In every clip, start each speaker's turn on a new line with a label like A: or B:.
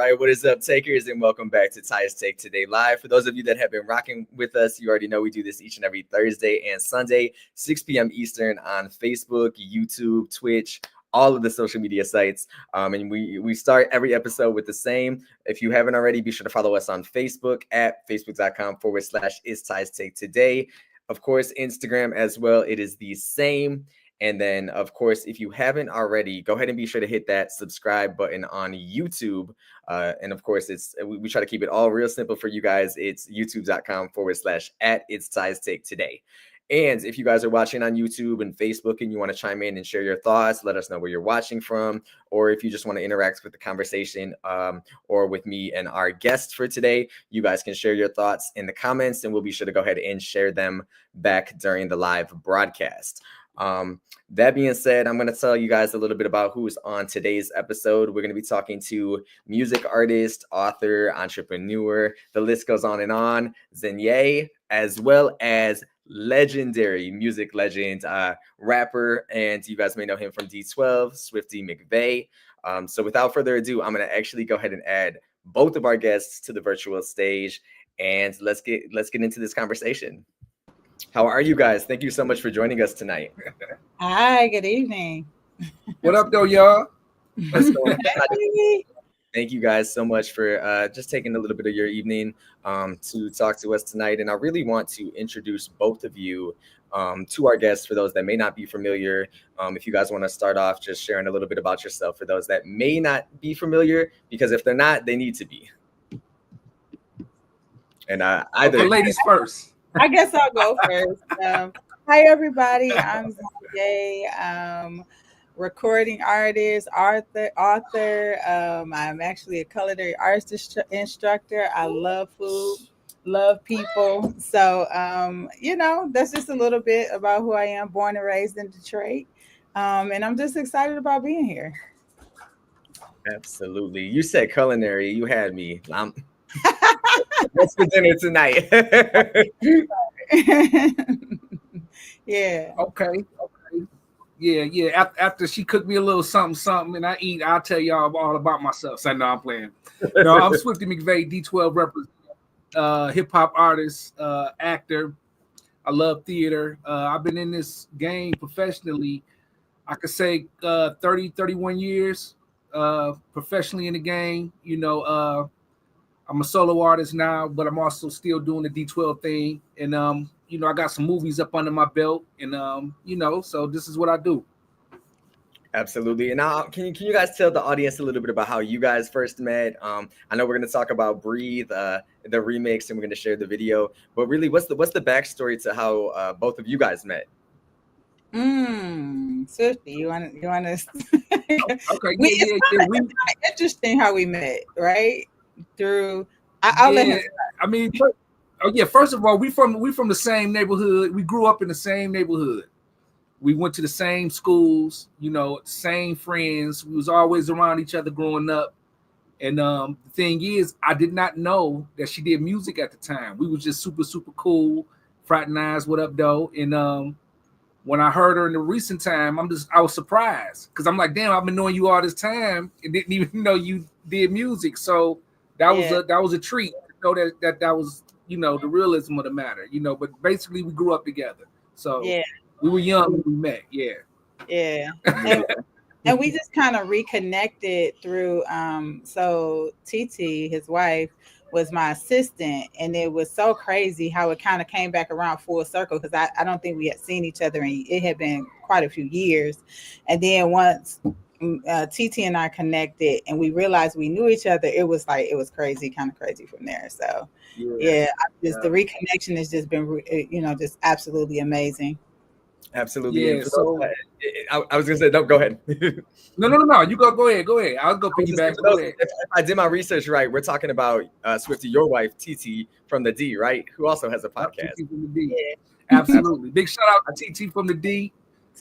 A: right, what is up, takers, and welcome back to Ty's Take Today Live. For those of you that have been rocking with us, you already know we do this each and every Thursday and Sunday, 6 p.m. Eastern on Facebook, YouTube, Twitch, all of the social media sites. And we start every episode with the same. If you haven't already, be sure to follow us on Facebook at facebook.com/It's Ty's Take Today. Of course, Instagram as well. It is the same. And then, of course, if you haven't already, go ahead and be sure to hit that subscribe button on YouTube. And of course, we try to keep it all real simple for you guys. It's youtube.com/It's Ty's Take Today. And if you guys are watching on YouTube and Facebook and you want to chime in and share your thoughts, let us know where you're watching from. Or if you just want to interact with the conversation or with me and our guest for today, you guys can share your thoughts in the comments and we'll be sure to go ahead and share them back during the live broadcast. That being said, I'm going to tell you guys a little bit about who's on today's episode. We're going to be talking to music artist, author, entrepreneur, the list goes on, Zanye, as well as legendary music legend, rapper, and you guys may know him from D12, Swifty Mcvay. So without further ado, I'm going to actually go ahead and add both of our guests to the virtual stage, and let's get into this conversation. How are you guys? Thank you so much for joining us tonight.
B: Hi, good evening.
C: What up, though, y'all?
A: Let's go. Thank you guys so much for just taking a little bit of your evening to talk to us tonight. And I really want to introduce both of you to our guests for those that may not be familiar. If you guys want to start off just sharing a little bit about yourself for those that may not be familiar, because if they're not, they need to be. And either
C: the ladies first.
B: I guess I'll go first. Hi, everybody. I'm Zanye, recording artist, author. I'm actually a culinary arts instructor. I love food, love people. So, that's just a little bit about who I am, born and raised in Detroit. And I'm just excited about being here.
A: Absolutely. You said culinary. You had me. What's for dinner tonight?
C: Yeah. Okay. Yeah. After she cooked me a little something, and I eat, I'll tell y'all all about myself. So no, I'm playing. No, I'm Swifty Mcvay, D12 representative, hip hop artist, actor. I love theater. I've been in this game professionally, I could say 31 years professionally in the game. I'm a solo artist now, but I'm also still doing the D12 thing. And, I got some movies up under my belt and, so this is what I do.
A: Absolutely. And now can you guys tell the audience a little bit about how you guys first met? I know we're going to talk about Breathe, the remix, and we're going to share the video, but really what's the backstory to how both of you guys met?
B: Swifty, you want to,
C: okay.
B: It's interesting how we met, right? Through I'll let him.
C: I mean, first of all, we from the same neighborhood. We grew up in the same neighborhood. We went to the same schools, same friends. We was always around each other growing up. And the thing is, I did not know that she did music at the time. We was just super, super cool, fraternized, what up, though? And when I heard her in the recent time, I was surprised because I'm like, damn, I've been knowing you all this time and didn't even know you did music. So that was a treat to know that was, the realism of the matter, but basically we grew up together. So we were young when we met.
B: Yeah. And we just kind of reconnected through, so TT, his wife, was my assistant. And it was so crazy how it kind of came back around full circle because I don't think we had seen each other and it had been quite a few years. And then once TT and I connected and we realized we knew each other, it was crazy, kind of crazy from there. So the reconnection has just been, just absolutely amazing.
A: Absolutely. Yeah, so I was gonna say, no, go ahead.
C: No. You go ahead. I'll go piggyback.
A: If I did my research right, we're talking about Swifty, your wife, TT from the D, right? Who also has a podcast.
C: TT from the D. Yeah. Absolutely. Big shout out to TT from the D.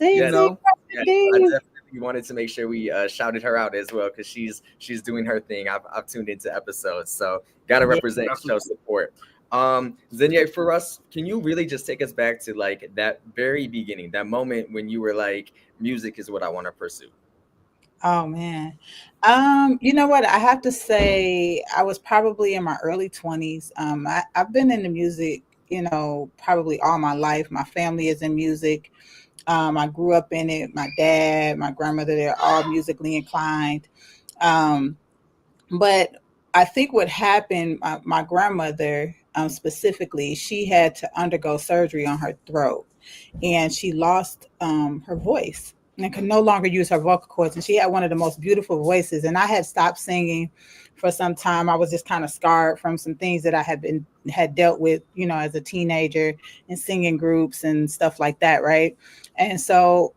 B: I
A: definitely wanted to make sure we shouted her out as well because she's doing her thing. I've tuned into episodes, so gotta represent, show support. Zanye, for us, can you really just take us back to like that very beginning, that moment when you were like, music is what I want to pursue?
B: Oh man. You know what? I have to say I was probably in my early 20s. I've been into music, probably all my life. My family is in music. I grew up in it. My dad, my grandmother, they're all musically inclined. Um, but I think what happened, my grandmother specifically, she had to undergo surgery on her throat, and she lost her voice and could no longer use her vocal cords. And she had one of the most beautiful voices. And I had stopped singing for some time. I was just kind of scarred from some things that I had dealt with, as a teenager, and singing groups and stuff like that, right? And so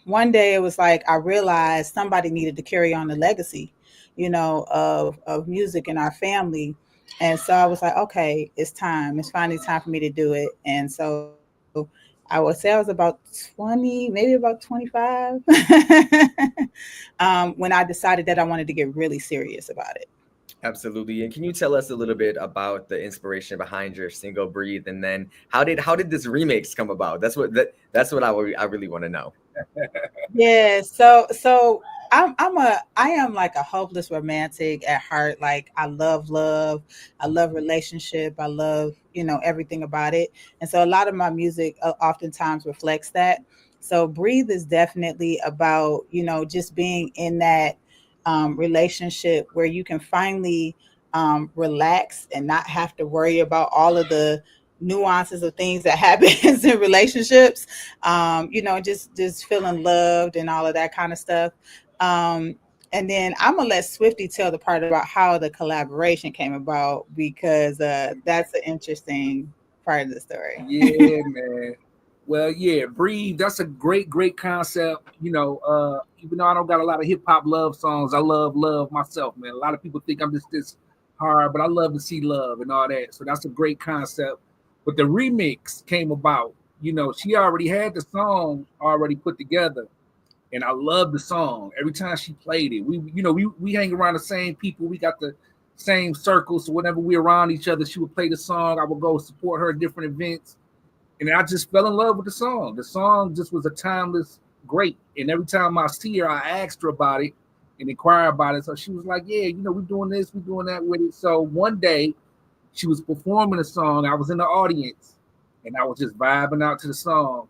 B: one day it was like I realized somebody needed to carry on the legacy, of music in our family. And so I was like, okay, it's time. It's finally time for me to do it. And so I would say I was about 20, maybe about 25, when I decided that I wanted to get really serious about it.
A: Absolutely. And can you tell us a little bit about the inspiration behind your single "Breathe," and then how did this remix come about? That's what I really want to know.
B: Yeah, so I am like a hopeless romantic at heart. Like I love love, I love relationship, I love, everything about it. And so a lot of my music oftentimes reflects that. So Breathe is definitely about, just being in that relationship where you can finally relax and not have to worry about all of the nuances of things that happens in relationships, just feeling loved and all of that kind of stuff. um and then I'm gonna let Swifty tell the part about how the collaboration came about, because that's an interesting part of the story.
C: Yeah, man. Well, yeah, breathe. That's a great concept. Even though I don't got a lot of hip hop love songs, I love myself, man. A lot of people think I'm just this hard, but I love to see love and all that. So that's a great concept. But the remix came about. She already had the song already put together, and I love the song. Every time she played it, we hang around the same people. We got the same circles. So whenever we around each other, she would play the song. I would go support her at different events, and I just fell in love with the song. The song just was a timeless great. And every time I see her, I asked her about it and inquire about it. So she was like, "Yeah, we're doing this, we're doing that with it." So one day she was performing the song. I was in the audience, and I was just vibing out to the song.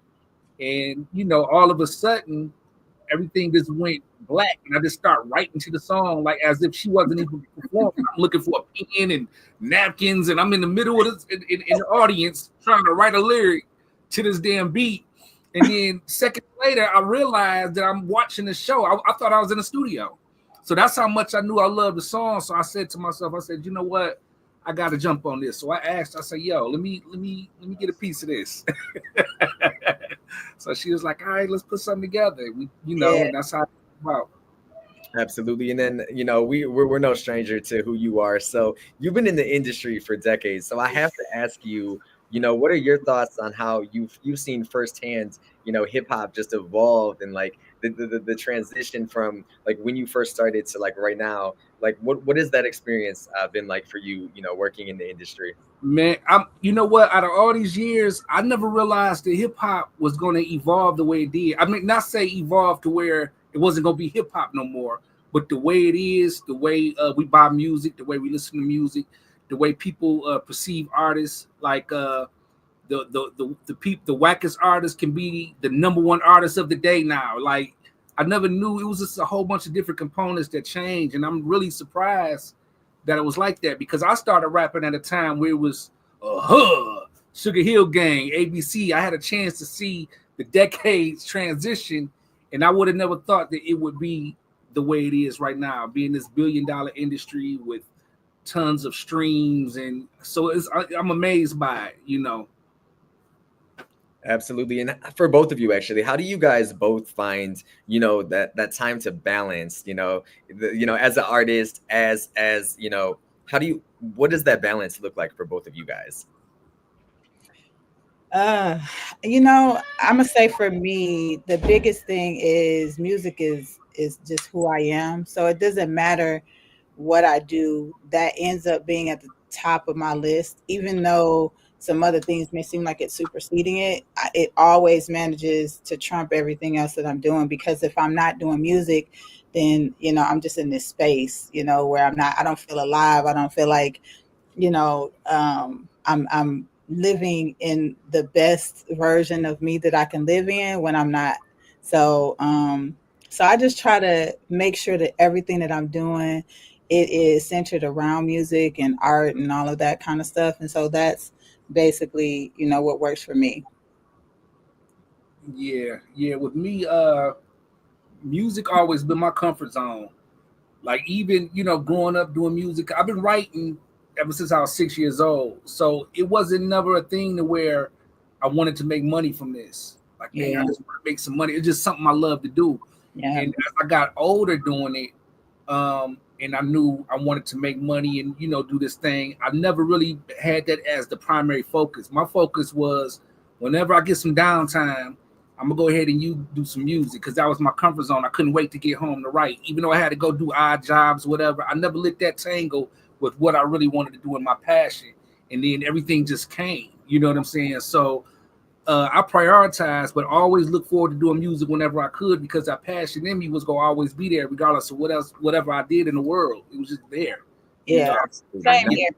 C: And all of a sudden, everything just went black, and I just start writing to the song like as if she wasn't even performing. I'm looking for a pen and napkins, and I'm in the middle of this in the audience trying to write a lyric to this damn beat. And then seconds later, I realized that I'm watching the show. I thought I was in the studio, so that's how much I knew I loved the song. So I said to myself, I said, you know what? I got to jump on this. So I asked, I said, yo, let me get a piece of this. So she was like, all right, let's put something together.
B: Yeah.
C: And that's how it came out.
A: Absolutely. And then, we're no stranger to who you are. So you've been in the industry for decades. So I have to ask you, what are your thoughts on how you've seen firsthand, hip hop just evolve, and like the transition from like when you first started to like right now? Like what has that experience been like for you, working in the industry?
C: Man, you know what? Out of all these years, I never realized that hip hop was going to evolve the way it did. I mean, not say evolve to where it wasn't going to be hip hop no more, but the way it is, the way we buy music, the way we listen to music, the way people perceive artists, like the wackest artist can be the number one artist of the day now. Like I never knew. It was just a whole bunch of different components that changed, and I'm really surprised that it was like that, because I started rapping at a time where it was Sugar Hill Gang, ABC. I had a chance to see the decades transition, and I would have never thought that it would be the way it is right now, being this billion-dollar industry with tons of streams. And so I'm amazed by it.
A: Absolutely. And for both of you, actually, how do you guys both find, that time to balance, as an artist, as what does that balance look like for both of you guys?
B: Uh, I'm gonna say for me, the biggest thing is music is just who I am. So it doesn't matter what I do, that ends up being at the top of my list, even though some other things may seem like it's superseding it, it always manages to trump everything else that I'm doing. Because if I'm not doing music, then, you know, I'm just in this space, you know, where I don't feel alive. I don't feel like, you know, I'm living in the best version of me that I can live in when I'm not. So, so I just try to make sure that everything that I'm doing, it is centered around music and art and all of that kind of stuff. And so that's basically, you know, what works for me.
C: Yeah. With me, music always been my comfort zone. Like even, you know, growing up doing music, I've been writing ever since I was 6 years old. So it wasn't never a thing to where I wanted to make money from this. Like, man, I
B: Yeah.
C: just want to make some money. It's just something I love to do.
B: Yeah.
C: And as I got older doing it, and I knew I wanted to make money and, you know, do this thing, I never really had that as the primary focus. My focus was whenever I get some downtime, I'm gonna go ahead and you do some music, because that was my comfort zone. I couldn't wait to get home to write, even though I had to go do odd jobs, whatever. I never let that tangle with what I really wanted to do in my passion, and then everything just came. You know what I'm saying? So I prioritize, but always look forward to doing music whenever I could, because that passion in me was gonna always be there, regardless of whatever I did in the world. It was just there. You
B: Yeah.
C: know?
B: Same here.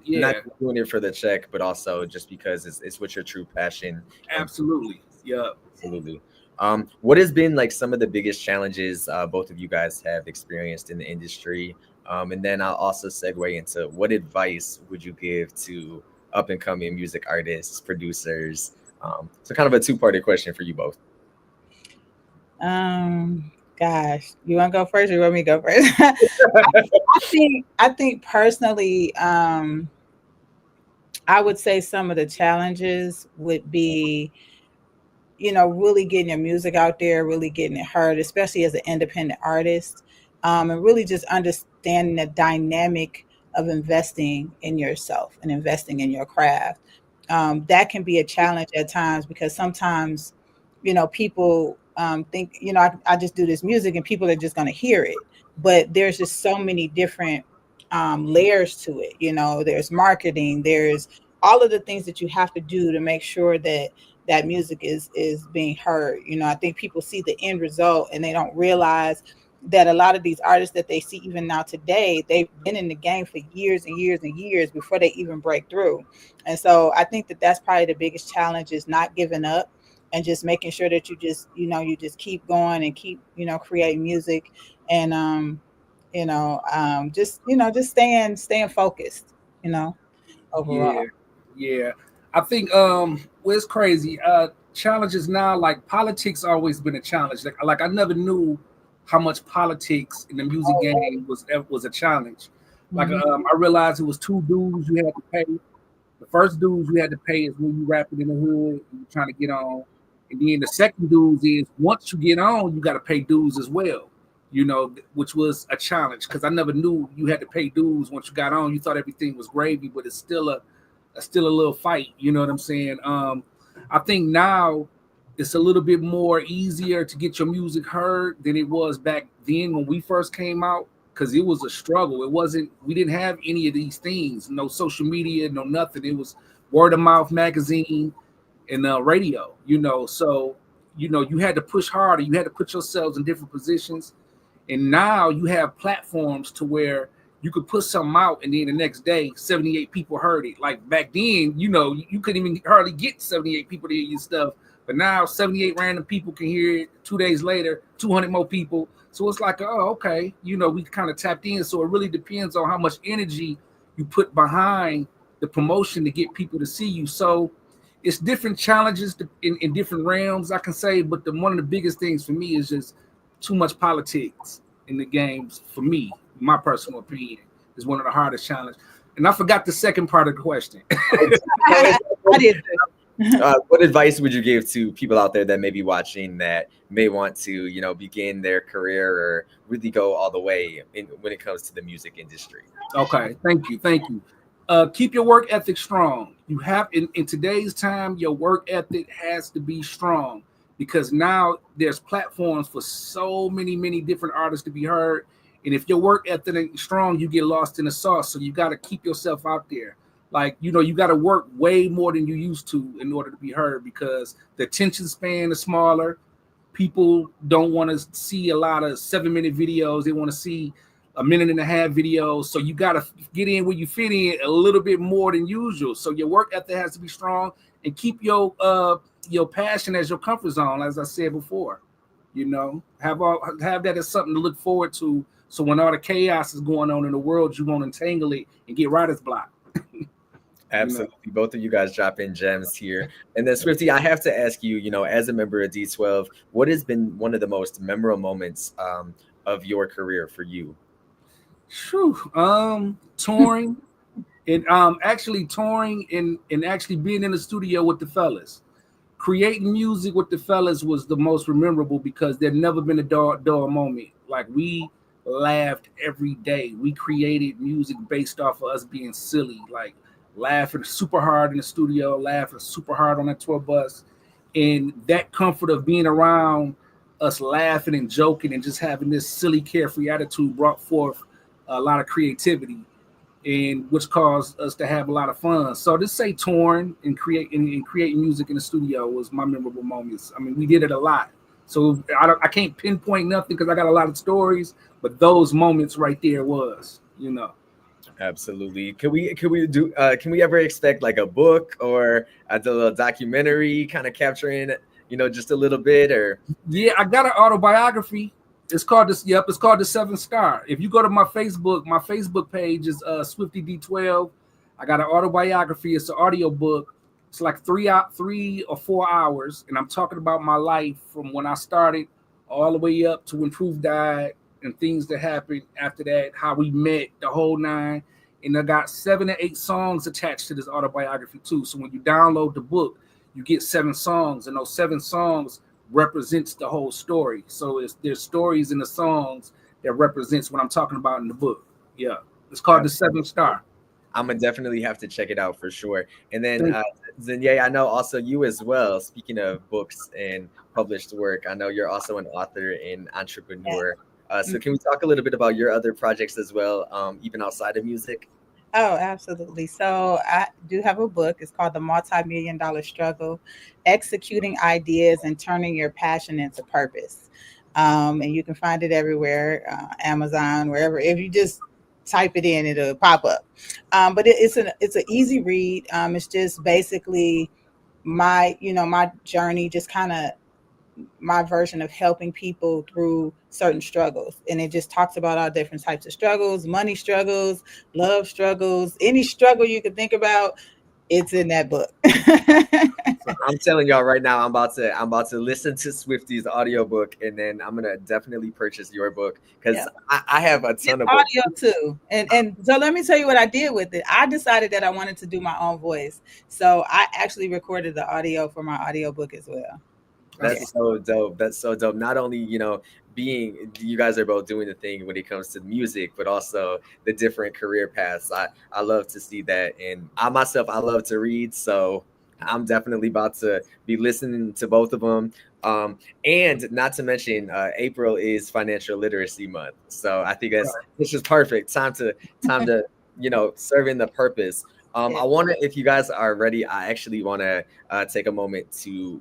C: Yeah,
A: Not doing it for the check, but also just because it's what your true passion.
C: absolutely. Yeah.
A: Absolutely. What has been like some of the biggest challenges both of you guys have experienced in the industry? And then I'll also segue into what advice would you give to up and coming music artists, producers? So kind of a two-parted question for you both.
B: Gosh, you want to go first or you want me to go first? I think personally, I would say some of the challenges would be, you know, really getting your music out there, really getting it heard, especially as an independent artist, and really just understanding the dynamic of investing in yourself and investing in your craft. That can be a challenge at times, because sometimes, you know, people think, you know, I just do this music and people are just going to hear it. But there's just so many different layers to it. You know, there's marketing, there's all of the things that you have to do to make sure that that music is being heard. You know, I think people see the end result and they don't realize that a lot of these artists that they see even now today, they've been in the game for years and years and years before they even break through. And so I think that that's probably the biggest challenge, is not giving up and just making sure that you just, you know, you just keep going and keep, you know, creating music. And just, you know, just staying focused, you know,
C: Yeah,
B: overall.
C: yeah. I think well, it's crazy. Challenges now, like politics always been a challenge. Like I never knew how much politics in the music game was a challenge. Like
B: Mhm.
C: I realized it was two dues you had to pay. The first dues you had to pay is when you rapping in the hood, you trying to get on. And then the second dues is once you get on, you got to pay dues as well. You know, which was a challenge, because I never knew you had to pay dues once you got on. You thought everything was gravy, but it's still a little fight. You know what I'm saying? I think now it's a little bit more easier to get your music heard than it was back then when we first came out, because it was a struggle. It wasn't, we didn't have any of these things, no social media, no nothing. It was word of mouth magazine and radio, you know. So, you know, you had to push harder. You had to put yourselves in different positions. And now you have platforms to where you could put something out and then the next day 78 people heard it. Like back then, you know, you couldn't even hardly get 78 people to hear your stuff. But now 78 random people can hear it. 2 days later, 200 more people. So it's like, oh, okay, you know, we kind of tapped in. So it really depends on how much energy you put behind the promotion to get people to see you. So it's different challenges in different realms, I can say. But one of the biggest things for me is just too much politics in the games. For me, my personal opinion, is one of the hardest challenges. And I forgot the second part of the question.
B: I did too.
A: What advice would you give to people out there that may be watching that may want to, you know, begin their career or really go all the way when it comes to the music industry?
C: Okay, thank you. Keep your work ethic strong. You have in today's time, your work ethic has to be strong, because now there's platforms for so many different artists to be heard. And if your work ethic ain't strong, you get lost in the sauce. So you got to keep yourself out there. Like, you know, you got to work way more than you used to in order to be heard, because the attention span is smaller. People don't want to see a lot of 7-minute videos. They want to see a 1.5-minute videos. So you got to get in where you fit in a little bit more than usual. So your work ethic has to be strong, and keep your passion as your comfort zone, as I said before. You know, have that as something to look forward to. So when all the chaos is going on in the world, you won't entangle it and get writer's block.
A: Absolutely. You know? Both of you guys drop in gems here. And then Swifty, I have to ask you, you know, as a member of D12, what has been one of the most memorable moments of your career for you?
C: Touring and actually touring and actually being in the studio with the fellas. Creating music with the fellas was the most memorable, because there'd never been a dull moment. Like, we laughed every day. We created music based off of us being silly, like laughing super hard in the studio, laughing super hard on that tour bus. And that comfort of being around us laughing and joking and just having this silly, carefree attitude brought forth a lot of creativity, and which caused us to have a lot of fun. So to say touring and creating music in the studio was my memorable moments. I mean, we did it a lot. So I can't pinpoint nothing because I got a lot of stories, but those moments right there was, you know.
A: Absolutely. Can we ever expect like a book or a little documentary kind of capturing, you know, just a little bit? Or
C: yeah, I got an autobiography. It's called this. Yep, it's called The 7 Star. If you go to my Facebook page is Swifty D12. I got an autobiography. It's an audio book. It's like 3 or 4 hours, and I'm talking about my life from when I started all the way up to when Proof died, and things that happened after that, how we met, the whole nine. And I got 7 to 8 songs attached to this autobiography too. So when you download the book, you get 7 songs, and those 7 songs represents the whole story. So there's stories in the songs that represents what I'm talking about in the book. Yeah, it's called The 7 Star.
A: I'm gonna definitely have to check it out for sure. And then Zanye, I know also you as well. Speaking of books and published work, I know you're also an author and entrepreneur. So can we talk a little bit about your other projects as well, even outside of music?
B: Oh, absolutely. So I do have a book. It's called The Multi-Million-Dollar Struggle: Executing Ideas and Turning Your Passion into Purpose. And you can find it everywhere, Amazon, wherever. If you just type it in, it'll pop up. But it's an easy read. It's just basically my journey, just kind of my version of helping people through certain struggles. And it just talks about all different types of struggles: money struggles, love struggles, any struggle you could think about. It's in that book.
A: So I'm telling y'all right now, I'm about to listen to Swifty's audiobook, and then I'm gonna definitely purchase your book, because I have a ton of
B: audio too. And so let me tell you what I did with it. I decided that I wanted to do my own voice. So I actually recorded the audio for my audiobook as well.
A: That's so dope. That's so dope. Not only, you know, you guys are both doing the thing when it comes to music, but also the different career paths. I love to see that. And I myself, I love to read. So I'm definitely about to be listening to both of them. And not to mention, April is Financial Literacy Month. So I think it's just perfect. Time to, you know, serving the purpose. I wonder if you guys are ready. I actually want to take a moment to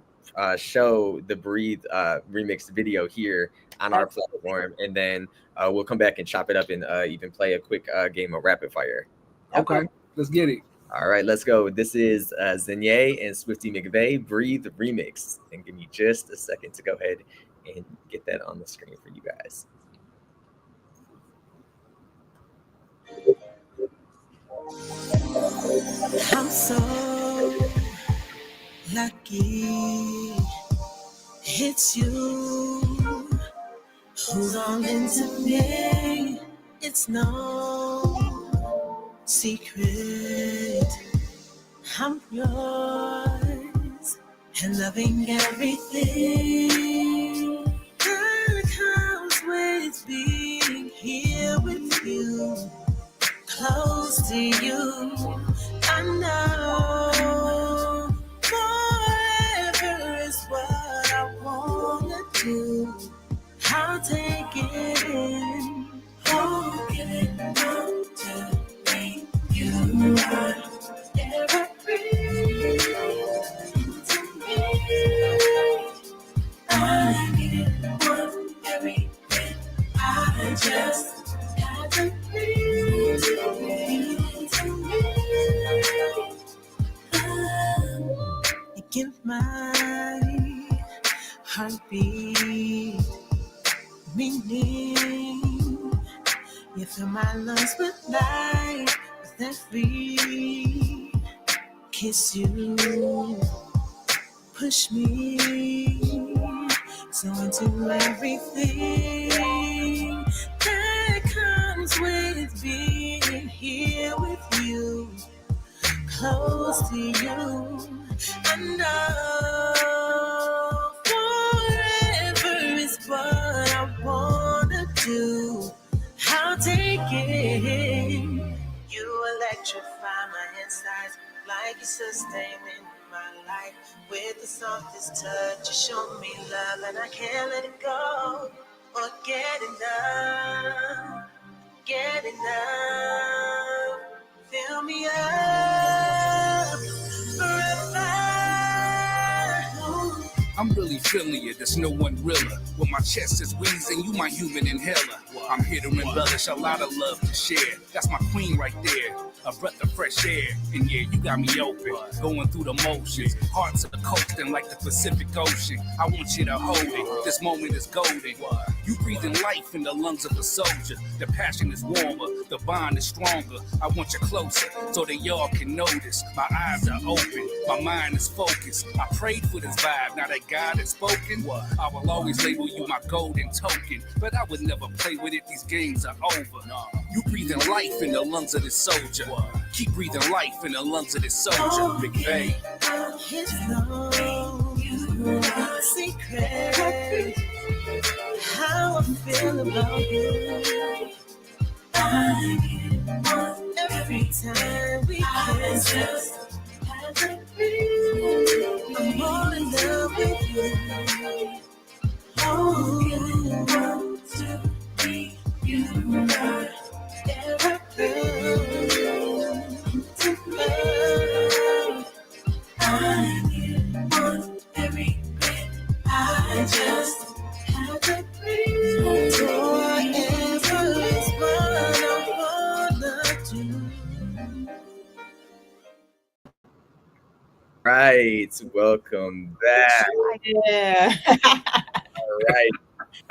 A: show the Breathe remix video here on our platform, and then we'll come back and chop it up and even play a quick game of rapid fire.
C: Okay, let's get it.
A: All right, let's go. This is Zanye and Swifty Mcvay, Breathe remix. And give me just a second to go ahead and get that on the screen for you guys.
D: I'm so lucky it's you who's all into me. It's no secret I'm yours and loving everything that comes with being here with you, close to you. I know forever is what I wanna do. I'll take it in, oh, give it up to me. You are just have to breathe to me. Give my heartbeat meaning. You fill my lungs with life with every kiss you push me so into everything that comes with being here with you, close to you. I know forever is what I wanna do. I'll take it. You electrify my insides like you sustaining my life. With the softest touch, you show me love and I can't let it go or get enough. Get enough. Fill me up forever.
C: I'm really feeling it, there's no one realer. When my chest is wheezing, you my human inhaler. I'm here to embellish, a lot of love to share. That's my queen right there, a breath of fresh air. And yeah, you got me open, going through the motions. Hearts are coasting like the Pacific Ocean. I want you to hold it, this moment is golden. You breathing life in the lungs of a soldier. The passion is warmer, the bond is stronger. I want you closer, so that y'all can notice. My eyes are open, my mind is focused. I prayed for this vibe, now that God has spoken. I will always label you my golden token, but I would never play with it, these games are over. You breathing life in the lungs of this soldier. Keep breathing life in the lungs of this soldier, McVay.
D: His no secret how I feel about you. Every time we kiss, I'm more in love with you. Oh, you want to be you are to love. I want every bit. I just have to breathe. Forever is what I wanna do.
A: Right, welcome back.
B: Yeah.
A: All right.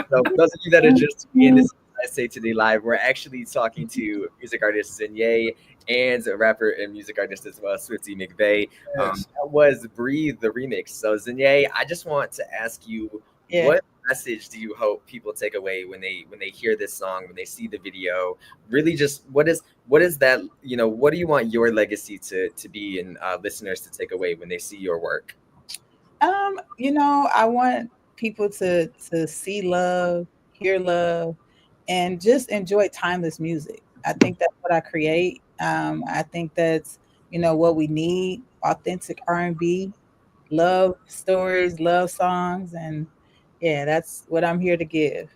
A: So for those of you that are just in this I Say Today Live, we're actually talking to music artist Zanye and a rapper and music artist as well, Swifty Mcvay.
C: Yes.
A: That was Breathe, the remix. So Zanye, I just want to ask you, what message do you hope people take away when they hear this song, when they see the video? Really, just what is that? You know, what do you want your legacy to be, and listeners to take away when they see your work?
B: You know, I want people to see love, hear love, and just enjoy timeless music. I think that's what I create. I think that's, you know, what we need: authentic R&B, love stories, love songs, and yeah, that's what I'm here to give.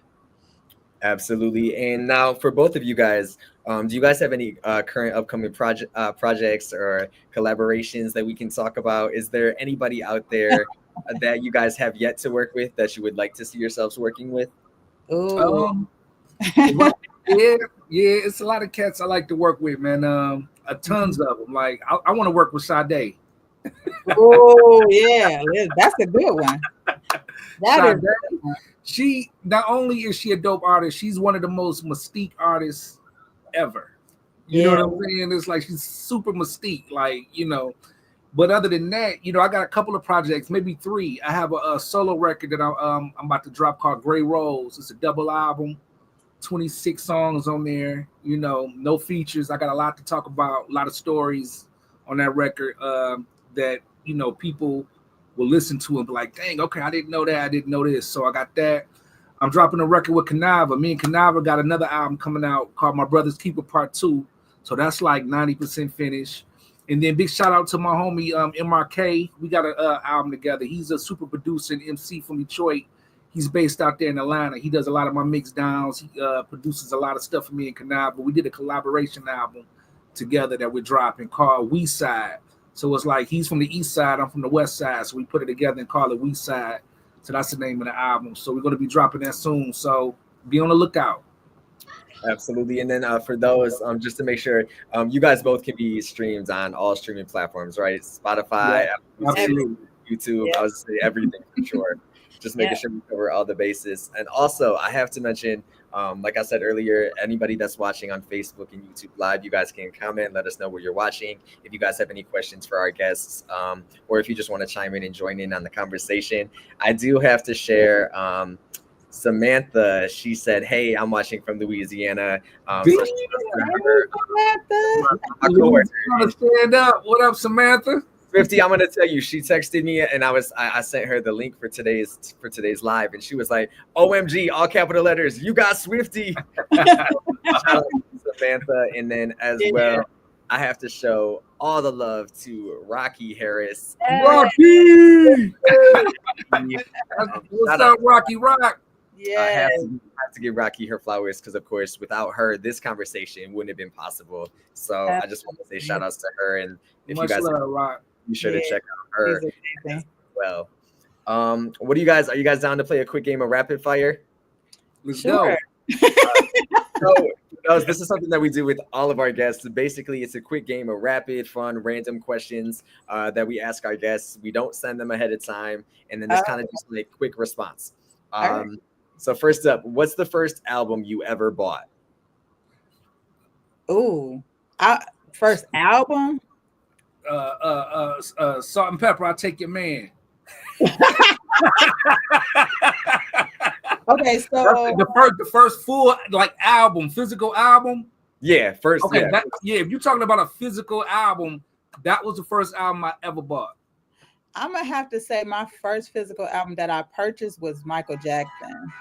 A: Absolutely. And now for both of you guys, do you guys have any current upcoming projects or collaborations that we can talk about? Is there anybody out there that you guys have yet to work with that you would like to see yourselves working with?
B: Ooh.
C: Yeah, it's a lot of cats I like to work with, man. Tons of them. Like I want to work with Sade.
B: Oh yeah, that's a good one.
C: Sade, she not only is she a dope artist, she's one of the most mystique artists ever. You know what I'm saying? It's like she's super mystique, like, you know. But other than that, you know, I got a couple of projects, maybe 3. I have a solo record that I'm about to drop called Gray Rose. It's a double album, 26 songs on there. You know, no features. I got a lot to talk about, a lot of stories on that record that, you know, people will listen to and be like, dang, okay, I didn't know that. I didn't know this. So I got that. I'm dropping a record with Kanava. Me and Kanava got another album coming out called My Brother's Keeper Part 2. So that's like 90% finished. And then big shout out to my homie MRK. We got an album together. He's a super producer and MC from Detroit. He's based out there in Atlanta. He does a lot of my mix downs. He produces a lot of stuff for me and Kanava. We did a collaboration album together that we're dropping called We Side. So it's like he's from the east side, I'm from the west side. So we put it together and call it We Side. So that's the name of the album. So we're going to be dropping that soon. So be on the lookout.
A: Absolutely. And then for those, just to make sure, you guys both can be streamed on all streaming platforms, right? Spotify,
C: Yeah,
A: Apple Music,
C: absolutely.
A: YouTube.
B: Yeah.
A: I was say everything for sure. Just making sure we cover all the bases. And also, I have to mention, like I said earlier, anybody that's watching on Facebook and YouTube Live, you guys can comment, let us know where you're watching. If you guys have any questions for our guests, or if you just want to chime in and join in on the conversation, I do have to share. Samantha, she said, "Hey, I'm watching from Louisiana." So
C: Damn.
A: she her, my
C: Louis,
A: coworker,
C: stand up. What up, Samantha?
A: Swifty, I'm gonna tell you, she texted me and I sent her the link for today's live, and she was like, "OMG, all capital letters, you got Swifty." Shout out to Samantha, and then as well, I have to show all the love to Rocky Harris.
C: Rocky! What's up, Rocky Rock?
B: Yeah.
A: I have to give Rocky her flowers because, of course, without her, this conversation wouldn't have been possible. So I just want to say shout outs to her, and if
C: Much
A: you guys
C: love, Rock.
A: be sure to check out her
B: Amazing.
A: as well. What do you guys? Are you guys down to play a quick game of rapid fire?
C: Let's go.
A: So, this is something that we do with all of our guests. Basically, it's a quick game of rapid, fun, random questions that we ask our guests. We don't send them ahead of time, and then this kind of just like quick response. So first up, what's the first album you ever bought?
B: Ooh, first album?
C: Salt and Pepper, I'll Take Your Man.
B: Okay, so
C: the first full like album, physical album.
A: Yeah, first.
C: Okay, if you're talking about a physical album, that was the first album I ever bought.
B: I'm gonna have to say my first physical album that I purchased was Michael Jackson.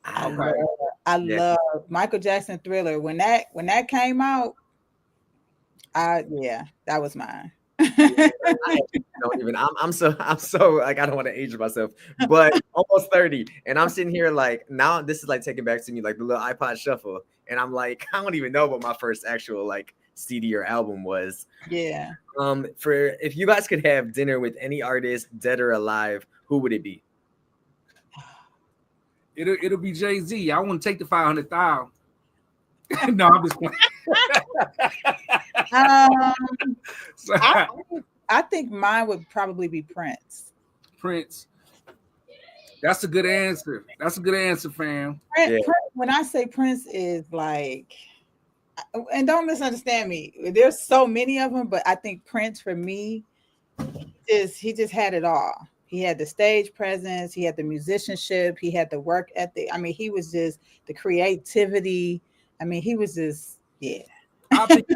B: I love Michael Jackson Thriller. When that came out, that was mine.
A: Don't even. I'm so like I don't want to age myself, but almost 30, and I'm sitting here like now. This is like taking back to me like the little iPod Shuffle, and I'm like I don't even know what my first actual like CD or album was.
B: Yeah.
A: For if you guys could have dinner with any artist, dead or alive, who would it be?
C: It'll be Jay-Z. I wouldn't take the 500,000. No, I'm just playing.
B: I think mine would probably be Prince.
C: Prince. That's a good answer. That's a good answer, fam.
B: Prince, when I say Prince is like, and don't misunderstand me, there's so many of them, but I think Prince for me he just had it all. He had the stage presence, he had the musicianship, he had the work ethic. I mean, he was just the creativity. I mean, he was just,
C: I think,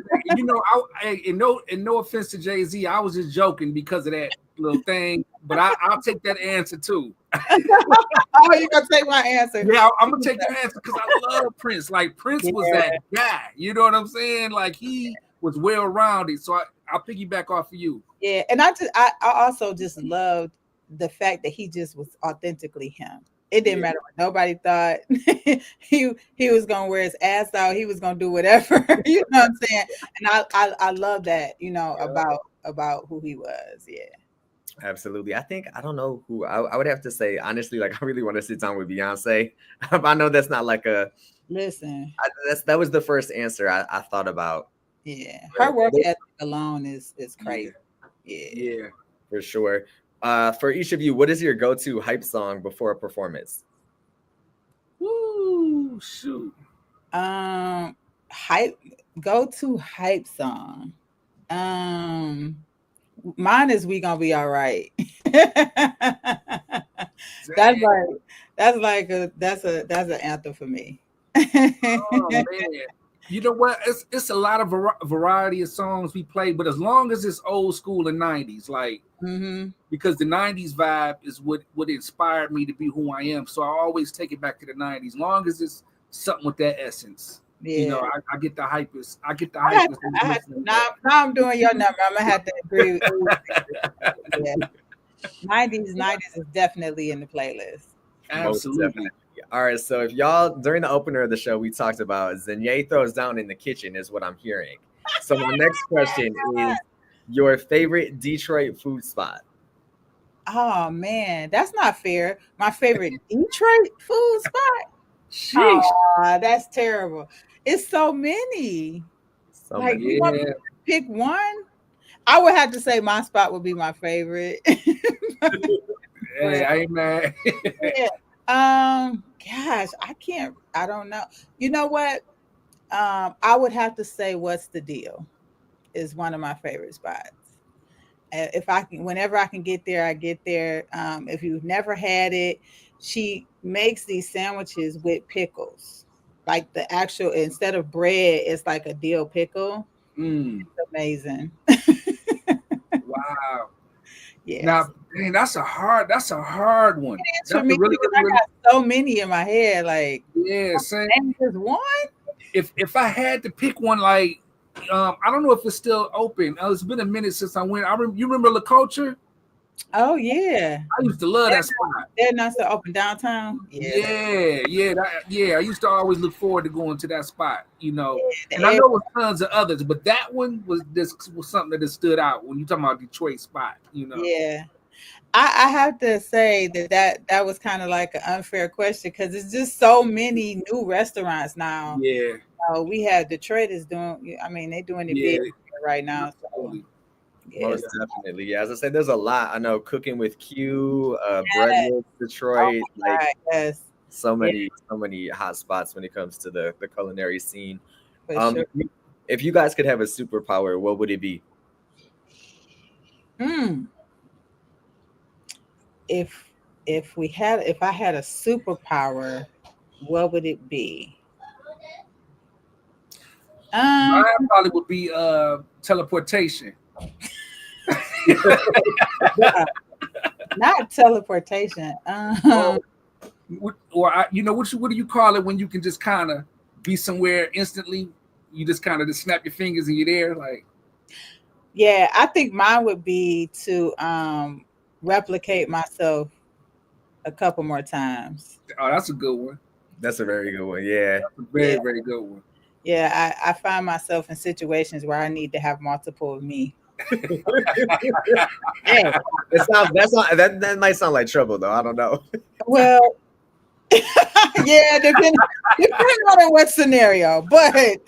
C: no offense to Jay-Z, I was just joking because of that little thing, but I'll take that answer too.
B: Oh, you're gonna take my answer?
C: Yeah, I'm gonna take your answer because I love Prince. Like Prince was that guy. You know what I'm saying? Like he was well-rounded. So I'll piggyback off of you.
B: Yeah, and I also just loved the fact that he just was authentically him. It didn't matter what nobody thought. he was gonna wear his ass out. He was gonna do whatever. You know what I'm saying? And I love that. You know about who he was. Yeah.
A: Absolutely. I don't know who I would have to say honestly. Like I really want to sit down with Beyonce. I know that's not like a
B: listen.
A: That was the first answer I thought about.
B: Yeah, her work ethic alone is crazy.
C: Yeah,
A: for sure. For each of you, what is your go-to hype song before a performance?
C: Woo, shoot.
B: Go-to hype song. Mine is "We Gonna Be All Right." That's an anthem for me.
C: Oh, man. You know what? It's a lot of variety of songs we play, but as long as it's old school and 90s, like because the 90s vibe is what inspired me to be who I am. So I always take it back to the 90s, as long as it's something with that essence. Yeah. You know, I get the hypest.
B: Now I'm doing your number. I'm gonna have to agree with you. Yeah. 90s is definitely in the playlist.
C: Absolutely.
A: All right, so if y'all during the opener of the show we talked about Zanye throws down in the kitchen is what I'm hearing. So my next question is your favorite Detroit food spot.
B: Oh man, that's not fair. My favorite Detroit food spot.
C: Sheesh.
B: That's terrible. It's so many.
A: So
B: Like,
A: many.
B: you want me to pick one? I would have to say my spot would be my favorite.
C: Hey, I ain't mad.
B: Yeah. Gosh, I don't know. You know what? I would have to say What's the Deal is one of my favorite spots. If I can, whenever I can get there, I get there. If you've never had it, she makes these sandwiches with pickles. Like the actual, instead of bread, it's like a dill pickle. It's amazing.
C: Wow.
B: Yes.
C: Now, dang, that's a hard one.
B: It is for me, because I got so many in my head. Like,
C: yeah, same.
B: and just one.
C: If I had to pick one, like, I don't know if it's still open. It's been a minute since I went. You remember La Culture?
B: Oh yeah,
C: I used to love that spot.
B: They're not still open downtown.
C: Yeah. I used to always look forward to going to that spot, you know.
B: Yeah,
C: and I know there was tons of others, but that one was something that stood out when you talking about Detroit spot, you know.
B: Yeah, I have to say that was kind of like an unfair question, because it's just so many new restaurants now.
C: Yeah.
B: We have Detroit is doing. I mean, they're doing it big right now. So.
A: Yeah. Most definitely. Yeah, as I said, there's a lot. I know Cooking with Q, Bread with Detroit,
B: yes.
A: So many hot spots when it comes to the culinary scene.
B: Sure.
A: If you guys could have a superpower, what would it be?
B: If I had a superpower, what would it be?
C: Mine probably would be teleportation.
B: Not teleportation.
C: Or what do you call it when you can just kind of be somewhere instantly? You just kind of snap your fingers and you're there, like.
B: Yeah, I think mine would be to replicate myself a couple more times.
C: Oh, that's a good one.
A: That's a very good one. Yeah,
C: that's a very very good one.
B: Yeah, I find myself in situations where I need to have multiple of me.
A: Yeah, that might sound like trouble though. I don't know.
B: Well, yeah, depending on what scenario, but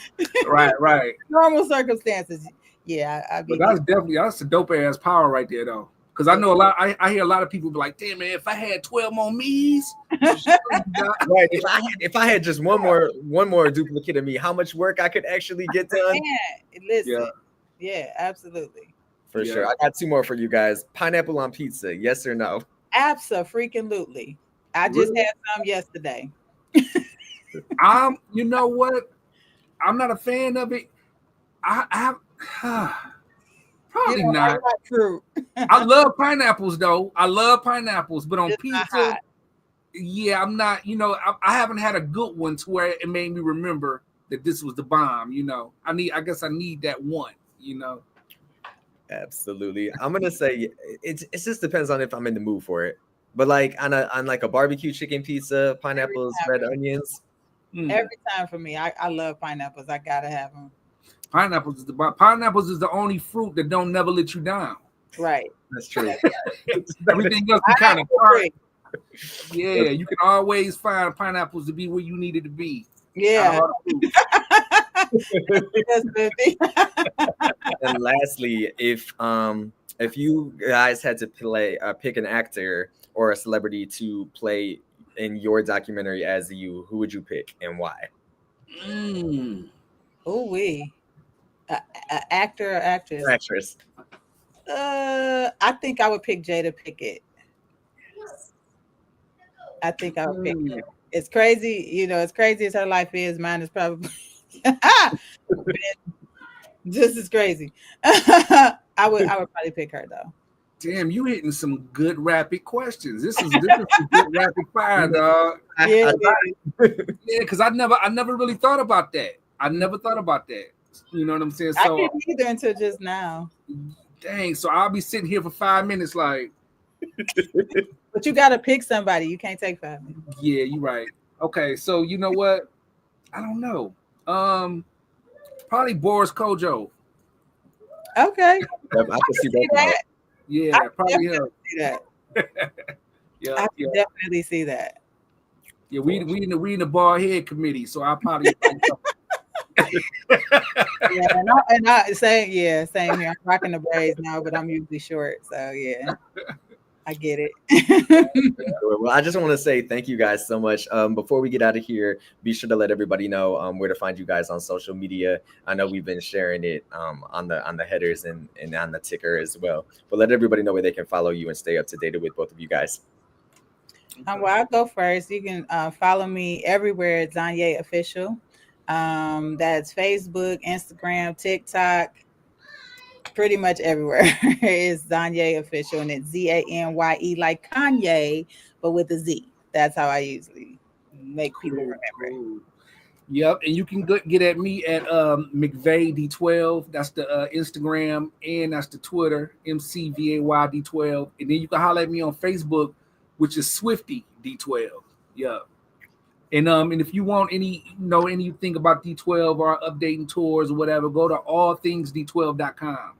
C: right.
B: Normal circumstances, yeah.
C: But that's a dope ass power right there though. Because I know I hear a lot of people be like, damn man, if I had 12 more me's,
A: right. If I had just one more duplicate of me, how much work I could actually get done.
B: Listen. Yeah, absolutely.
A: For sure. I got two more for you guys. Pineapple on pizza, yes or no?
B: Absolutely. I just had some yesterday.
C: You know what? I'm not a fan of it. Probably not.
B: True.
C: I love pineapples though. But on pizza, yeah, I'm not. You know, I haven't had a good one to where it made me remember that this was the bomb. You know, I guess I need that one. You know.
A: Absolutely. I'm gonna say it just depends on if I'm in the mood for it. But like on like a barbecue chicken pizza, pineapples, red onions.
B: Every time for me, I love pineapples. I gotta have them.
C: Pineapples is the only fruit that don't never let you down.
B: Right.
A: That's true.
C: Everything else you kind of hard. Yeah, you can always find pineapples to be where you needed to be.
B: Yeah.
A: And lastly, if you guys had to pick an actor or a celebrity to play in your documentary as you, who would you pick and why?
B: Actor or actress?
A: Actress.
B: I think I would pick Jada Pinkett. I think I would pick her. It's crazy, you know, as crazy as her life is, mine is probably just as crazy. I would probably pick her though.
C: Damn, you hitting some good rapid questions. This is some good rapid fire, dog.
B: Yeah,
C: because I never really thought about that. I never thought about that. You know what I'm saying? So
B: I didn't either until just now.
C: Dang, so I'll be sitting here for 5 minutes like.
B: But you gotta pick somebody. You can't take 5 minutes.
C: Yeah, you're right. Okay, so you know what? I don't know. Probably Boris Kojo.
B: Okay.
A: I can see that.
C: Yeah, probably him.
B: See that.
C: Yeah,
B: I can definitely see that.
C: Yeah, we in the bald head committee, so I probably.
B: Yeah, and I same here. I'm rocking the braids now, but I'm usually short. So yeah, I get it.
A: Well, I just want to say thank you guys so much. Before we get out of here, be sure to let everybody know where to find you guys on social media. I know we've been sharing it on the headers and on the ticker as well. But let everybody know where they can follow you and stay up to date with both of you guys.
B: Well, I'll go first. You can follow me everywhere at Zanye Official. That's Facebook, Instagram, TikTok, pretty much everywhere. It's Zanye Official, and it's Zanye like Kanye, but with a Z. That's how I usually make people remember.
C: Cool. Yep, and you can get at me at McVay D12. That's the Instagram, and that's the Twitter, MCVAY D12. And then you can holler at me on Facebook, which is Swifty D12. Yeah. And if you want anything about D12 or updating tours or whatever, go to allthingsd12.com.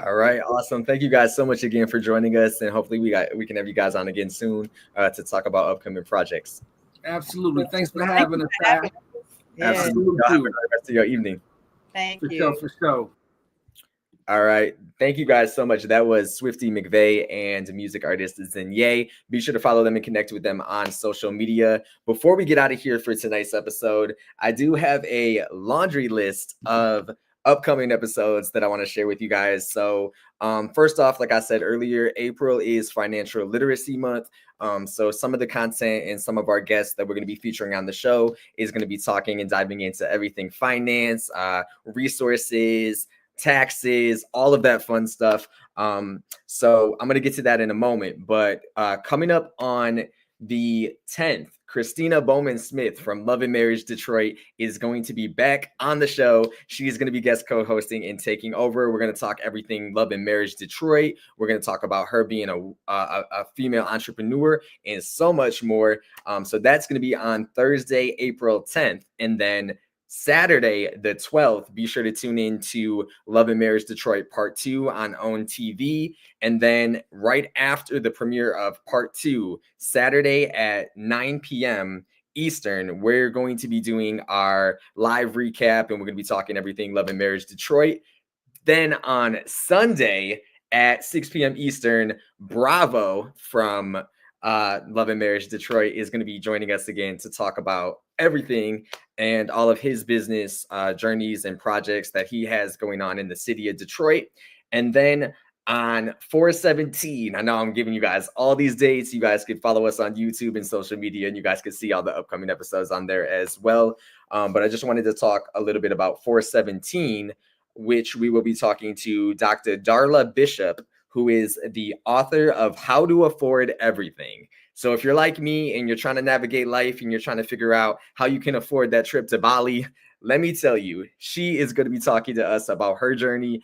A: All right, awesome. Thank you guys so much again for joining us, and hopefully we can have you guys on again soon to talk about upcoming projects.
C: Absolutely. Thanks for having us.
B: Yeah.
A: Absolutely. Have a great rest of your evening.
B: Thank
C: For
B: you.
C: sure.
A: All right. Thank you guys so much. That was Swifty Mcvay and music artist Zanye. Be sure to follow them and connect with them on social media. Before we get out of here for tonight's episode, I do have a laundry list of upcoming episodes that I want to share with you guys. So first off, like I said earlier, April is Financial Literacy Month. So some of the content and some of our guests that we're going to be featuring on the show is going to be talking and diving into everything finance, resources, taxes, all of that fun stuff. So I'm going to get to that in a moment. But coming up on the 10th, Christina Bowman Smith from Love and Marriage Detroit is going to be back on the show. She's going to be guest co-hosting and taking over. We're going to talk everything Love and Marriage Detroit. We're going to talk about her being a female entrepreneur and so much more. So that's going to be on Thursday, April 10th. And then Saturday, the 12th, be sure to tune in to Love and Marriage Detroit Part 2 on OWN TV. And then right after the premiere of Part 2, Saturday at 9 p.m. Eastern, we're going to be doing our live recap, and we're going to be talking everything Love and Marriage Detroit. Then on Sunday at 6 p.m. Eastern, Bravo from Love and Marriage Detroit is going to be joining us again to talk about everything and all of his business journeys and projects that he has going on in the city of Detroit. And then on 4/17, I know I'm giving you guys all these dates. You guys could follow us on YouTube and social media, and you guys could see all the upcoming episodes on there as well. But I just wanted to talk a little bit about 4/17, which we will be talking to Dr. Darla Bishop, who is the author of How to Afford Everything. So if you're like me and you're trying to navigate life and you're trying to figure out how you can afford that trip to Bali, let me tell you, she is going to be talking to us about her journey,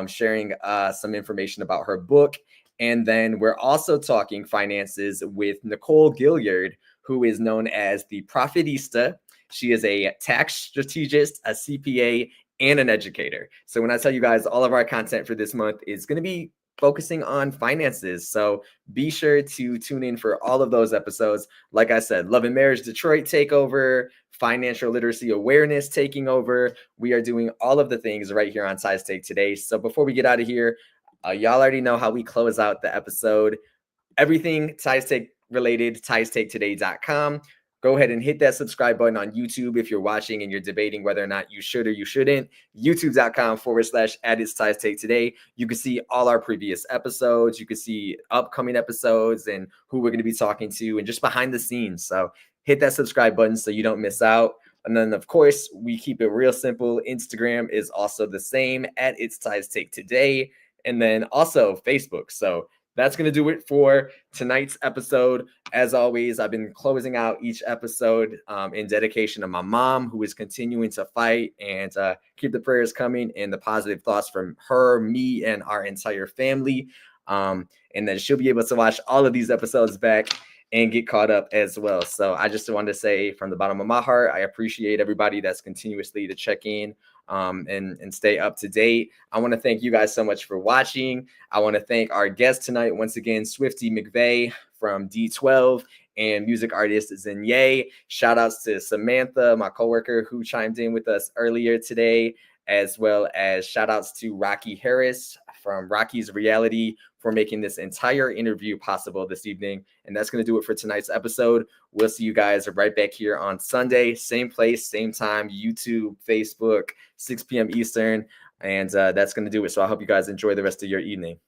A: sharing some information about her book. And then we're also talking finances with Nicole Gilliard, who is known as the Profitista. She is a tax strategist, a CPA, and an educator. So when I tell you guys, all of our content for this month is going to be focusing on finances. So be sure to tune in for all of those episodes. Like I said, Love and Marriage Detroit takeover, financial literacy awareness taking over. We are doing all of the things right here on Ties Take today. So before we get out of here, y'all already know how we close out the episode. Everything Ties Take related, tiestaketoday.com. Go ahead and hit that subscribe button on YouTube if you're watching and you're debating whether or not you should or you shouldn't. YouTube.com/@itsTiesTakeToday. You can see all our previous episodes. You can see upcoming episodes and who we're going to be talking to and just behind the scenes. So hit that subscribe button so you don't miss out. And then, of course, we keep it real simple. Instagram is also the same @itsTiesTakeToday. And then also Facebook. So that's going to do it for tonight's episode. As always, I've been closing out each episode in dedication to my mom, who is continuing to fight, and keep the prayers coming and the positive thoughts from her, me, and our entire family. And then she'll be able to watch all of these episodes back and get caught up as well. So I just wanted to say from the bottom of my heart, I appreciate everybody that's continuously to check in and stay up to date. I want to thank you guys so much for watching. I want to thank our guest tonight, once again, Swifty Mcvay from D12 and music artist Zanye. Shout outs to Samantha, my coworker, who chimed in with us earlier today, as well as shout outs to Rocky Harris from Rocky's Reality for making this entire interview possible this evening. And that's going to do it for tonight's episode. We'll see you guys right back here on Sunday, same place, same time, YouTube, Facebook, 6 p.m. Eastern. And that's going to do it. So I hope you guys enjoy the rest of your evening.